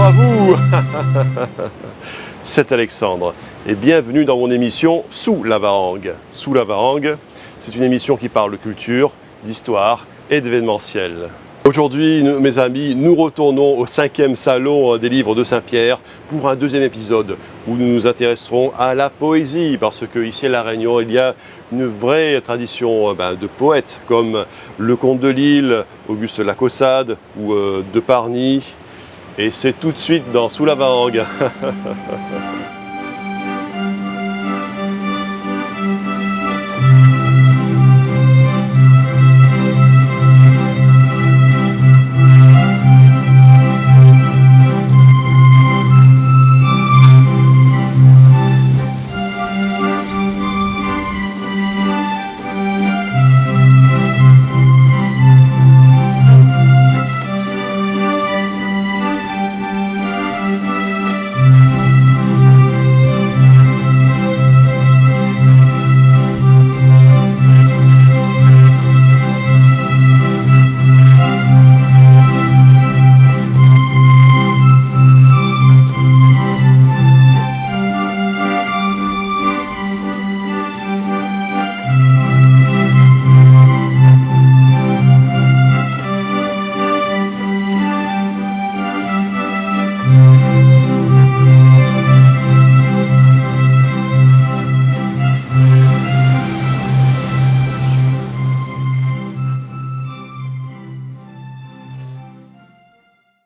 à vous. C'est Alexandre et bienvenue dans mon émission Sous la Varangue. Sous la Varangue, c'est une émission qui parle de culture, d'histoire et d'événementiel. Aujourd'hui, mes amis, nous retournons au 5e salon des livres de Saint-Pierre pour un deuxième épisode où nous nous intéresserons à la poésie parce qu'ici à La Réunion, il y a une vraie tradition de poètes comme le Comte de Lille, Auguste Lacaussade ou de Parny. Et c'est tout de suite dans Sous la Varangue.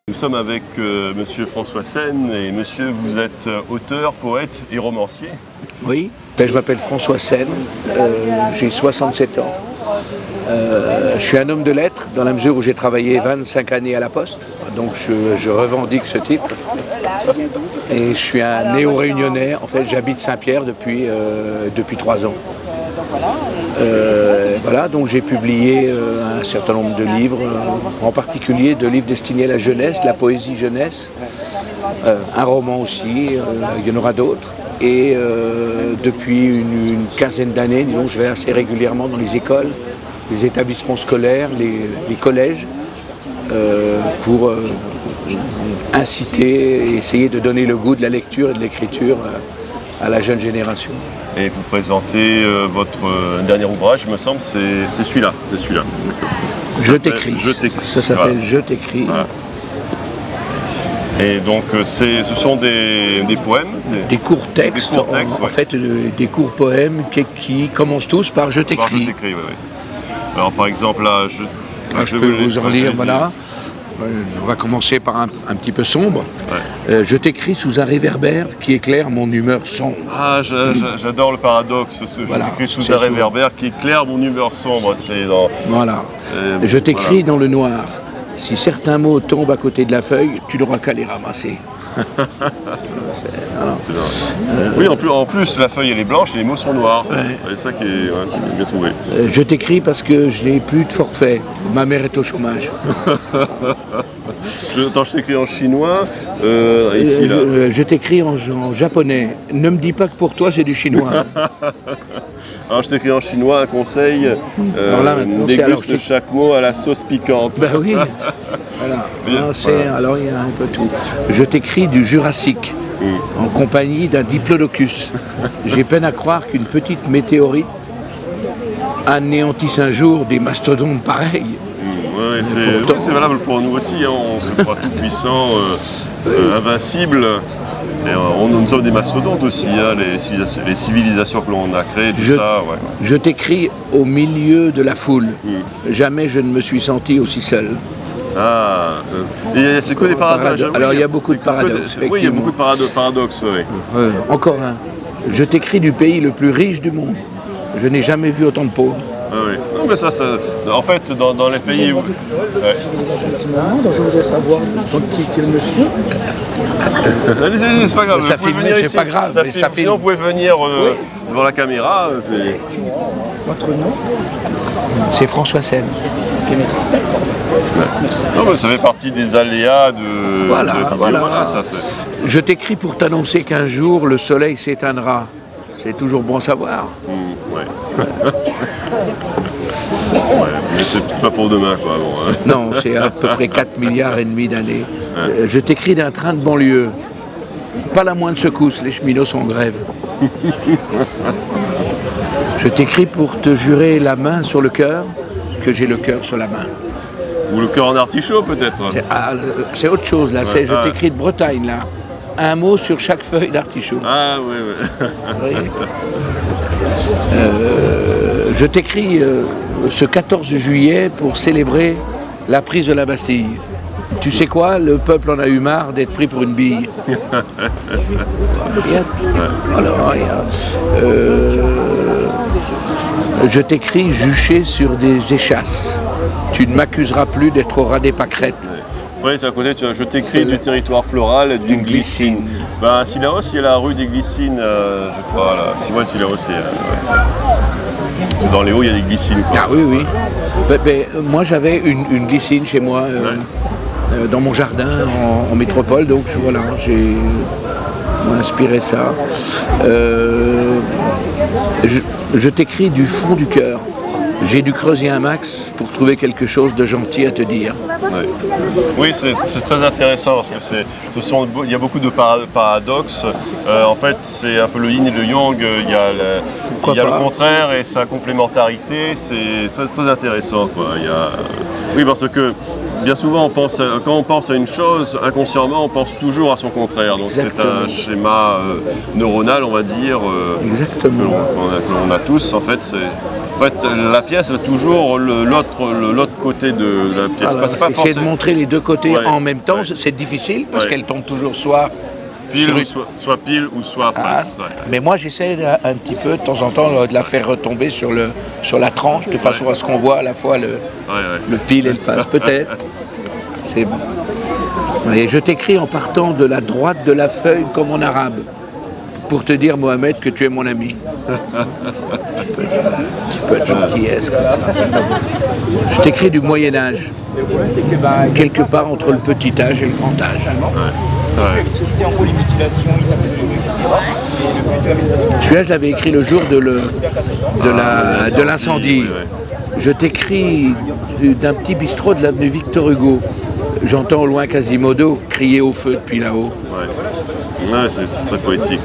Nous sommes avec monsieur François Senne et monsieur, vous êtes auteur, poète et romancier. Oui, je m'appelle François Senne, j'ai 67 ans. Je suis un homme de lettres dans la mesure où j'ai travaillé 25 années à la Poste, donc je revendique ce titre. Et je suis un néo-réunionnais, en fait j'habite Saint-Pierre depuis 3 ans. Voilà, donc j'ai publié un certain nombre de livres, en particulier de livres destinés à la jeunesse, la poésie jeunesse, un roman aussi, il y en aura d'autres. Et depuis une quinzaine d'années, disons, je vais assez régulièrement dans les écoles, les établissements scolaires, les collèges, pour inciter et essayer de donner le goût de la lecture et de l'écriture à la jeune génération. Et vous présentez votre dernier ouvrage, il me semble, c'est celui-là. Je t'écris. Ça s'appelle Voilà. Je t'écris. Voilà. Et donc ce sont des poèmes Des courts textes, en fait des courts poèmes qui commencent tous par Je t'écris. Je t'écris, oui. Alors par exemple là, je peux vous en lire, voilà. On va commencer par un petit peu sombre. Ouais. Je t'écris sous un réverbère qui éclaire mon humeur sombre. Ah, j'adore le paradoxe. Voilà, je t'écris sous un réverbère qui éclaire mon humeur sombre. Voilà. Je t'écris dans le noir. Si certains mots tombent à côté de la feuille, tu n'auras qu'à les ramasser. Oui, en plus, la feuille elle est blanche et les mots sont noirs. Ouais. C'est ça qui est bien trouvé. Je t'écris parce que je n'ai plus de forfait. Ma mère est au chômage. Je t'écris en chinois. Ici, là. Je t'écris en japonais. Ne me dis pas que pour toi c'est du chinois. Alors je t'écris en chinois un conseil, déguste chaque mot à la sauce piquante. Ben oui, voilà. Alors il y a un peu tout. Je t'écris du Jurassique, en compagnie d'un diplodocus. J'ai peine à croire qu'une petite météorite anéantisse un jour des mastodontes pareils. Oui, c'est valable pour nous aussi, hein. On se croit tout puissant, invincible. Et nous sommes des mastodontes aussi, hein, les civilisations que l'on a créées, tout ça. Ouais. Je t'écris au milieu de la foule. Jamais je ne me suis senti aussi seul. Ah, c'est que des paradoxes. Alors il y a beaucoup de paradoxes. Oui, il y a beaucoup de paradoxes. Oui. Encore un. Je t'écris du pays le plus riche du monde. Je n'ai jamais vu autant de pauvres. Ah oui. Non, mais ça, en fait, dans les pays où... Ouais. Je voudrais savoir qui est le monsieur. Allez, c'est pas grave. Ça filme, c'est pas grave. Ça filme. Vous pouvez venir devant la caméra. Votre nom? C'est François Senne. Ok, merci. Non, mais ça fait partie des aléas de... Voilà. Je t'écris pour t'annoncer qu'un jour, le soleil s'éteindra. C'est toujours bon à savoir. Ouais. Ouais, mais c'est pas pour demain, quoi. Bon, hein. Non, c'est à peu près 4,5 milliards d'années. Je t'écris d'un train de banlieue. Pas la moindre secousse, les cheminots sont en grève. Je t'écris pour te jurer la main sur le cœur que j'ai le cœur sur la main. Ou le cœur en artichaut peut-être. C'est autre chose là, je t'écris de Bretagne là. Un mot sur chaque feuille d'artichaut. Ah oui. Je t'écris ce 14 juillet pour célébrer la prise de la Bastille. Tu sais quoi, le peuple en a eu marre d'être pris pour une bille. Alors, je t'écris juché sur des échasses. Tu ne m'accuseras plus d'être au ras des pâquerettes. Oui, à côté, je t'écris du territoire floral et d'une glycine. À Sillaos, il y a la rue des Glycines, je crois. Là. Sillaos, dans les hauts, il y a des glycines. Quoi. Ah oui. Moi, j'avais une glycine chez moi, dans mon jardin, en métropole. Donc, voilà, j'ai inspiré ça. Je t'écris du fond du cœur. J'ai dû creuser un max pour trouver quelque chose de gentil à te dire. Oui, c'est très intéressant parce que il y a beaucoup de paradoxes. En fait, c'est un peu le yin et le yang. Il y a le contraire et sa complémentarité. C'est très, très intéressant, quoi. Oui, parce que bien souvent, quand on pense à une chose, inconsciemment, on pense toujours à son contraire. Donc c'est un schéma neuronal, on va dire, que l'on a tous. En fait, la pièce a toujours l'autre côté de la pièce. Alors, essayer de montrer les deux côtés en même temps, c'est difficile parce qu'elle tombe toujours soit pile ou soit face. Mais moi, j'essaie un petit peu, de temps en temps, de la faire retomber sur la tranche, de façon à ce qu'on voit à la fois le pile et le face, peut-être. Et je t'écris en partant de la droite de la feuille comme en arabe, pour te dire, Mohamed, que tu es mon ami. Tu peux être gentillesse comme ça. Je t'écris du Moyen-Âge, quelque part entre le petit âge et le grand âge. Celui-là, je l'avais écrit le jour de l'incendie. Je t'écris d'un petit bistrot de l'avenue Victor Hugo. J'entends au loin Quasimodo crier au feu depuis là-haut. C'est très poétique.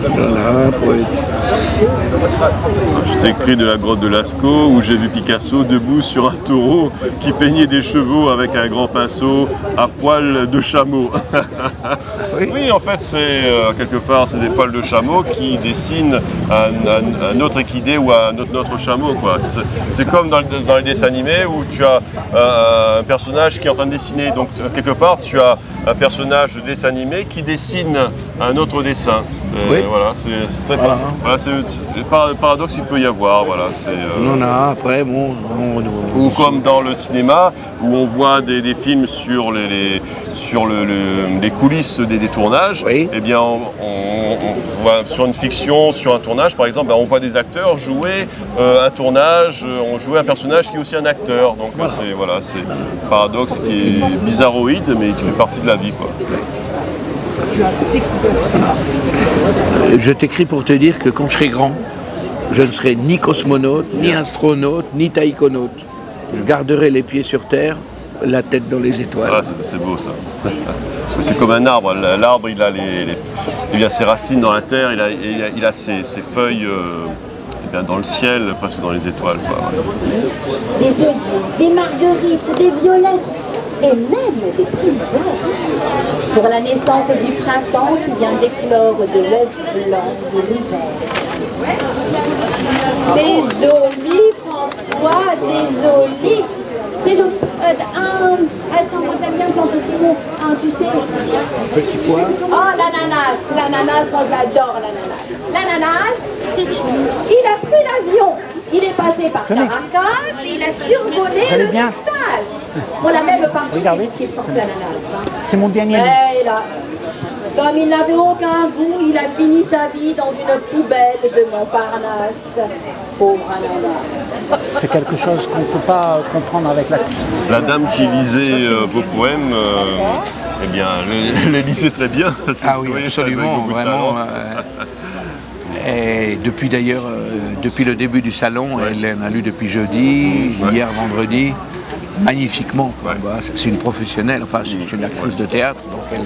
Voilà, poétique. Je t'écris de la grotte de Lascaux où j'ai vu Picasso debout sur un taureau qui peignait des chevaux avec un grand pinceau à poils de chameau. Oui, en fait, quelque part, c'est des poils de chameau qui dessinent un autre équidé ou un autre chameau, quoi. C'est comme dans les dessins animés où tu as un personnage qui est en train de dessiner. Donc, quelque part, tu as un personnage de dessin animé qui dessine un autre dessin. Voilà, c'est très le paradoxe qu'il peut y avoir. Voilà, après, ou comme dans le cinéma où on voit des films sur les coulisses des tournages. Oui. Eh bien, on voit sur une fiction, sur un tournage par exemple, on voit des acteurs jouer un tournage, on joue un personnage qui est aussi un acteur. Donc c'est un paradoxe qui est bizarroïde mais qui fait partie de la vie, quoi. Je t'écris pour te dire que quand je serai grand, je ne serai ni cosmonaute, ni astronaute, ni taïkonaute. Je garderai les pieds sur terre, la tête dans les étoiles. C'est beau ça. C'est comme un arbre. L'arbre, il a ses racines dans la terre, il a ses feuilles dans le ciel, presque dans les étoiles. Des œillets, des marguerites, des violettes et même des primes vertes. Pour la naissance du printemps qui vient d'éclore de l'œuf blanc de l'hiver. C'est joli, François, c'est joli. C'est joli. Attends, moi j'aime bien planter Simon. Tu sais. Petit pois. Oh, l'ananas, moi j'adore l'ananas. L'ananas, il a pris l'avion. Il est passé par Caracas et il a survolé le Texas. On l'a même partout qui est sorti l'ananas. C'est mon dernier livre. Et là, comme il n'avait aucun goût, il a fini sa vie dans une poubelle de Montparnasse. Pauvre ananas. C'est quelque chose qu'on ne peut pas comprendre avec la dame qui lisait vos poèmes, eh bien, les lisait très bien. Ah oui, absolument, vraiment. Et depuis d'ailleurs, depuis le début du salon, elle en a lu depuis jeudi, hier vendredi. magnifiquement, quoi. Bah, c'est une professionnelle, enfin c'est une actrice de théâtre. Donc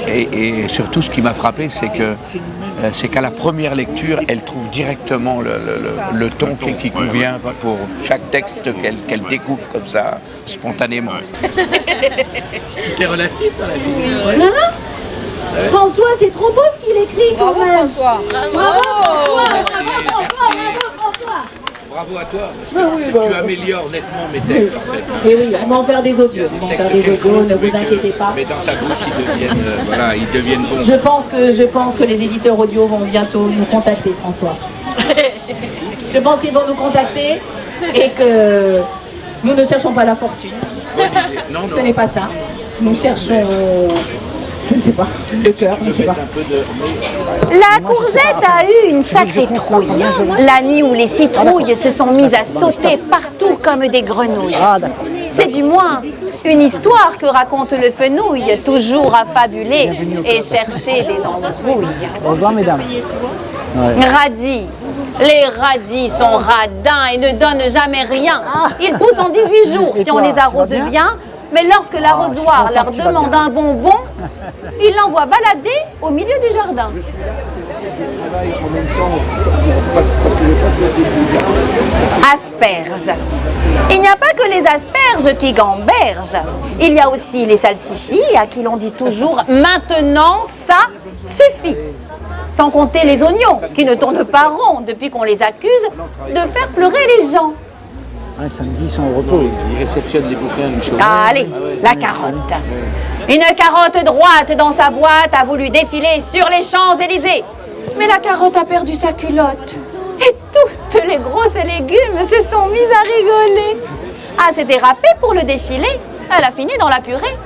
et surtout ce qui m'a frappé, c'est qu'à la première lecture, elle trouve directement le ton qui convient pour chaque texte qu'elle découvre comme ça, spontanément. Tout est relatif dans la vie. Voilà. François, c'est trop beau ce qu'il écrit quand Bravo même. François. Bravo François, Merci, bravo François, bravo François. Bravo à toi, parce Oui, que bah, tu améliores nettement mes textes en fait. Et oui, on va en faire des audios, on va en faire des audios, ne vous inquiétez pas. Mais dans ta bouche, ils deviennent bons. Je pense que les éditeurs audio vont bientôt nous contacter, François. Je pense qu'ils vont nous contacter et que nous ne cherchons pas la fortune. Non, Ce n'est pas ça. Nous cherchons, je ne sais pas, le cœur, je ne sais pas. La courgette a eu une sacrée trouille. La nuit où les citrouilles se sont mises à sauter partout comme des grenouilles. C'est du moins une histoire que raconte le fenouil, toujours à fabuler et chercher des embrouilles. Au revoir, mesdames. Radis. Les radis sont radins et ne donnent jamais rien. Ils poussent en 18 jours si on les arrose bien. Mais lorsque l'arrosoir leur demande un bonbon, ils l'envoient balader au milieu du jardin. Asperges. Il n'y a pas que les asperges qui gambergent. Il y a aussi les salsifis à qui l'on dit toujours « maintenant, ça suffit ». Sans compter les oignons qui ne tournent pas rond depuis qu'on les accuse de faire pleurer les gens. Ouais, samedi, ils sont au repos. Ils réceptionnent les bouquins du chômage. Allez, la carotte. Une carotte droite dans sa boîte a voulu défiler sur les Champs-Élysées. Mais la carotte a perdu sa culotte. Et toutes les grosses légumes se sont mises à rigoler. Ah, s'est dérapée pour le défilé. Elle a fini dans la purée.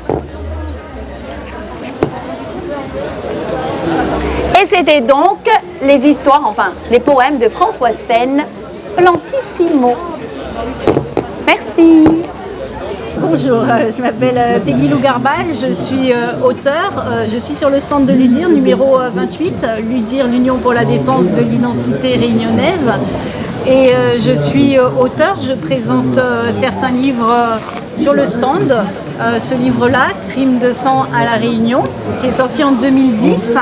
Et c'était donc les histoires, enfin, les poèmes de François Sène, Plantissimo. Merci. Bonjour, je m'appelle Peggy Lou-Garbal, je suis auteure, je suis sur le stand de l'UDIR numéro 28, l'UDIR, l'Union pour la défense de l'identité réunionnaise. Et je suis auteure, je présente certains livres sur le stand. Ce livre-là, Crime de sang à la Réunion, qui est sorti en 2010.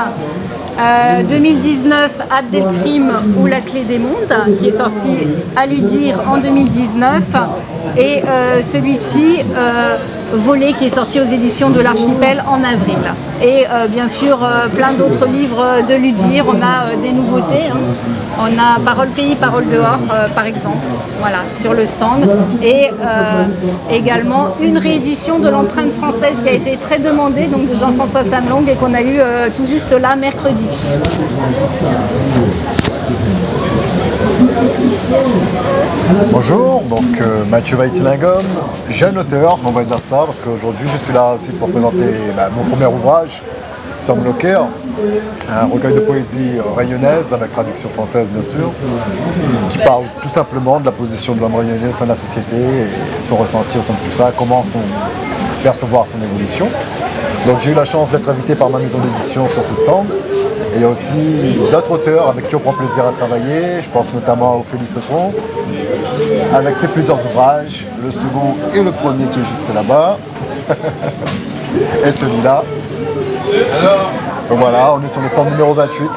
2019, Abdelkrim ou la clé des mondes, qui est sorti à l'UDIR en 2019, et celui-ci, Volé, qui est sorti aux éditions de l'Archipel en avril. Et bien sûr, plein d'autres livres de l'UDIR. On a des nouveautés. On a Parole Pays, Parole Dehors, par exemple, voilà, sur le stand. Et également une réédition de l'empreinte française qui a été très demandée, donc de Jean-François Samlong, et qu'on a eu tout juste là, mercredi. Bonjour, donc Mathieu Weitilingom, jeune auteur, on va dire ça, parce qu'aujourd'hui je suis là aussi pour présenter mon premier ouvrage, Somme Locker, un recueil de poésie réunionnaise, avec traduction française bien sûr, qui parle tout simplement de la position de l'homme réunionnais au sein de la société et son ressenti au sein de tout ça, comment percevoir son évolution. Donc j'ai eu la chance d'être invité par ma maison d'édition sur ce stand. Et il y a aussi d'autres auteurs avec qui on prend plaisir à travailler. Je pense notamment à Ophélie Sautron, avec ses plusieurs ouvrages, le second et le premier qui est juste là-bas, et celui-là. Donc voilà, on est sur le stand numéro 28.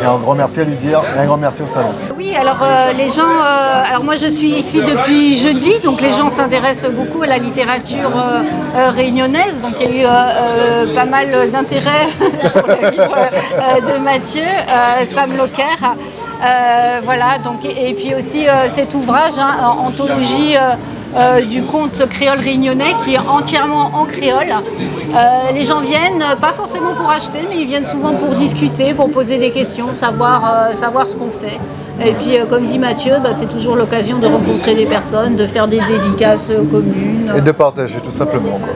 Et un grand merci à l'UDIR et un grand merci au salon. Oui, alors les gens, alors moi je suis ici depuis jeudi, donc les gens s'intéressent beaucoup à la littérature réunionnaise, donc il y a eu pas mal d'intérêt pour le livre de Mathieu, Sam Locker. Voilà, donc, et puis aussi cet ouvrage, anthologie du conte créole réunionnais, qui est entièrement en créole. Les gens viennent, pas forcément pour acheter, mais ils viennent souvent pour discuter, pour poser des questions, savoir ce qu'on fait. Et puis, comme dit Mathieu, c'est toujours l'occasion de rencontrer des personnes, de faire des dédicaces communes. Et de partager tout simplement, quoi.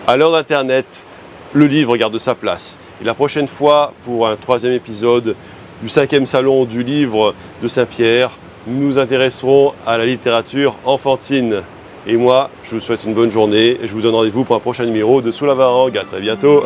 À l'heure d'Internet, le livre garde sa place. Et la prochaine fois, pour un 3e épisode du 5e salon du livre de Saint-Pierre, nous nous intéresserons à la littérature enfantine. Et moi, je vous souhaite une bonne journée et je vous donne rendez-vous pour un prochain numéro de Sous la Varangue. À très bientôt.